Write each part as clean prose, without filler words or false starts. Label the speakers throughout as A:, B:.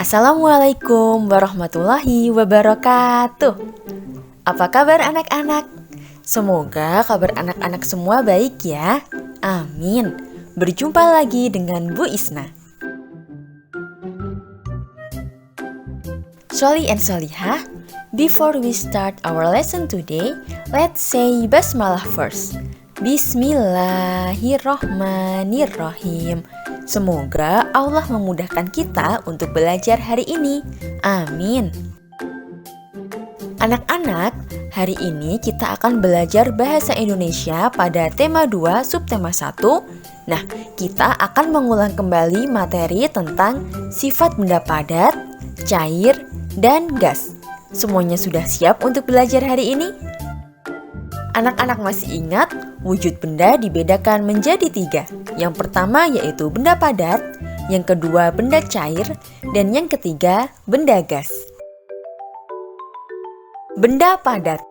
A: Assalamualaikum warahmatullahi wabarakatuh. Apa kabar anak-anak? Semoga kabar anak-anak semua baik ya. Amin. Berjumpa lagi dengan Bu Isna. Sholi and Sholihah, before we start our lesson today, let's say Basmalah first. Bismillahirrohmanirrohim. Semoga Allah memudahkan kita untuk belajar hari ini. Amin. Anak-anak, hari ini kita akan belajar bahasa Indonesia pada tema 2 subtema 1. Nah, kita akan mengulang kembali materi tentang sifat benda padat, cair, dan gas. Semuanya sudah siap untuk belajar hari ini? Anak-anak masih ingat, wujud benda dibedakan menjadi 3. Yang pertama yaitu benda padat, yang kedua benda cair, dan yang ketiga benda gas. Benda padat.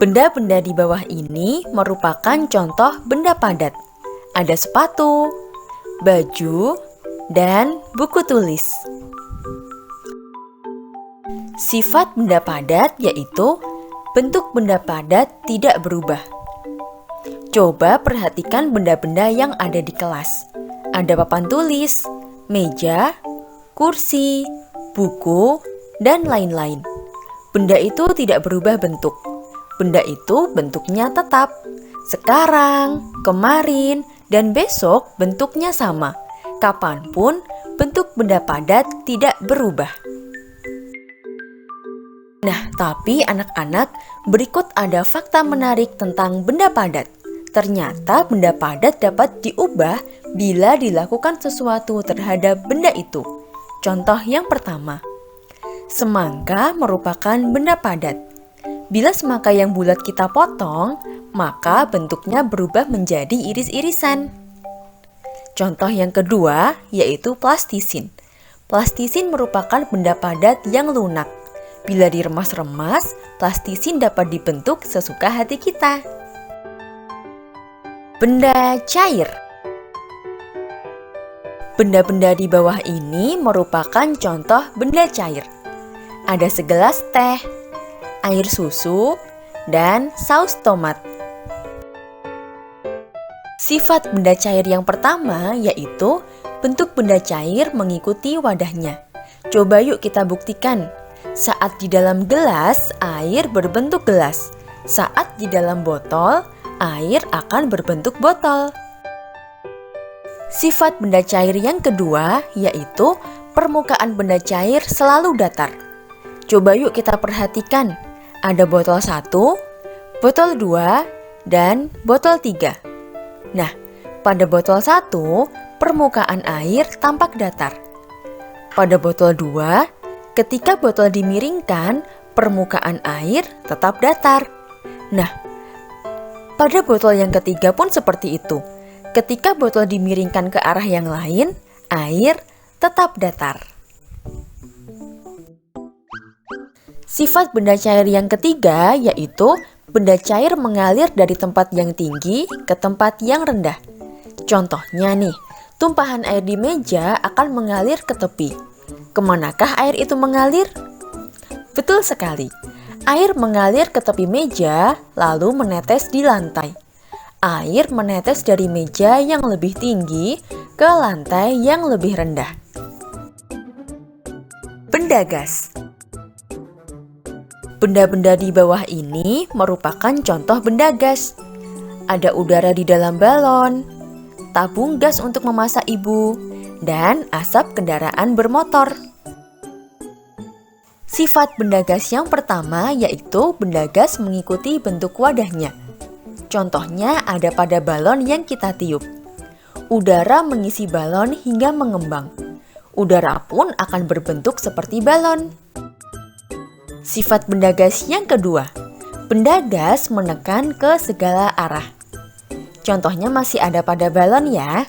A: Benda-benda di bawah ini merupakan contoh benda padat. Ada sepatu, baju, dan buku tulis. Sifat benda padat yaitu bentuk benda padat tidak berubah. Coba perhatikan benda-benda yang ada di kelas. Ada papan tulis, meja, kursi, buku, dan lain-lain. Benda itu tidak berubah bentuk. Benda itu bentuknya tetap. Sekarang, kemarin, dan besok bentuknya sama. Kapanpun bentuk benda padat tidak berubah. Nah, tapi anak-anak, berikut ada fakta menarik tentang benda padat. Ternyata benda padat dapat diubah bila dilakukan sesuatu terhadap benda itu. Contoh yang pertama, semangka merupakan benda padat. Bila semangka yang bulat kita potong, maka bentuknya berubah menjadi iris-irisan. Contoh yang kedua yaitu plastisin. Plastisin merupakan benda padat yang lunak. Bila diremas-remas, plastisin dapat dibentuk sesuka hati kita. Benda cair. Benda-benda di bawah ini merupakan contoh benda cair. Ada segelas teh, air susu, dan saus tomat. Sifat benda cair yang pertama yaitu bentuk benda cair mengikuti wadahnya. Coba yuk kita buktikan. Saat di dalam gelas, air berbentuk gelas. Saat di dalam botol, air akan berbentuk botol. Sifat benda cair yang kedua yaitu permukaan benda cair selalu datar. Coba yuk kita perhatikan. Ada botol 1, botol 2, dan botol 3. Nah, pada botol 1, permukaan air tampak datar. Pada botol 2, ketika botol dimiringkan, permukaan air tetap datar. Nah, pada botol yang ketiga pun seperti itu. Ketika botol dimiringkan ke arah yang lain, air tetap datar. Sifat benda cair yang ketiga yaitu benda cair mengalir dari tempat yang tinggi ke tempat yang rendah. Contohnya nih, tumpahan air di meja akan mengalir ke tepi. Kemanakah air itu mengalir? Betul sekali. Air mengalir ke tepi meja, lalu menetes di lantai. Air menetes dari meja yang lebih tinggi ke lantai yang lebih rendah. Benda gas. Benda-benda di bawah ini merupakan contoh benda gas. Ada udara di dalam balon, tabung gas untuk memasak ibu, dan asap kendaraan bermotor. Sifat benda gas yang pertama yaitu benda gas mengikuti bentuk wadahnya. Contohnya ada pada balon yang kita tiup. Udara mengisi balon hingga mengembang. Udara pun akan berbentuk seperti balon. Sifat benda gas yang kedua, benda gas menekan ke segala arah. Contohnya masih ada pada balon ya.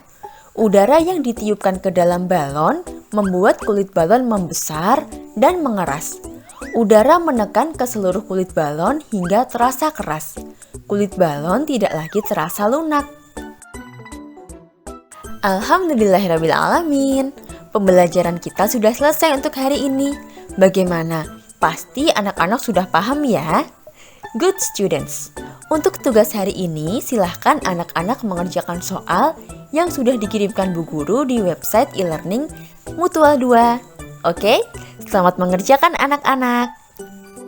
A: Udara yang ditiupkan ke dalam balon membuat kulit balon membesar dan mengeras. Udara menekan ke seluruh kulit balon hingga terasa keras. Kulit balon tidak lagi terasa lunak. Alhamdulillahirrabbilalamin. pembelajaran kita sudah selesai untuk hari ini. Bagaimana? Pasti anak-anak sudah paham ya? Good students. Untuk tugas hari ini, silahkan anak-anak mengerjakan soal yang sudah dikirimkan Bu Guru di website e-learning Mutual 2. Oke, selamat mengerjakan anak-anak.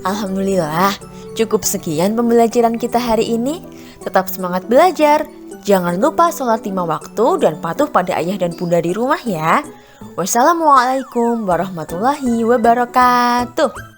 A: Alhamdulillah, cukup sekian pembelajaran kita hari ini. Tetap semangat belajar. Jangan lupa sholat 5 waktu dan patuh pada ayah dan bunda di rumah ya. Wassalamualaikum warahmatullahi wabarakatuh.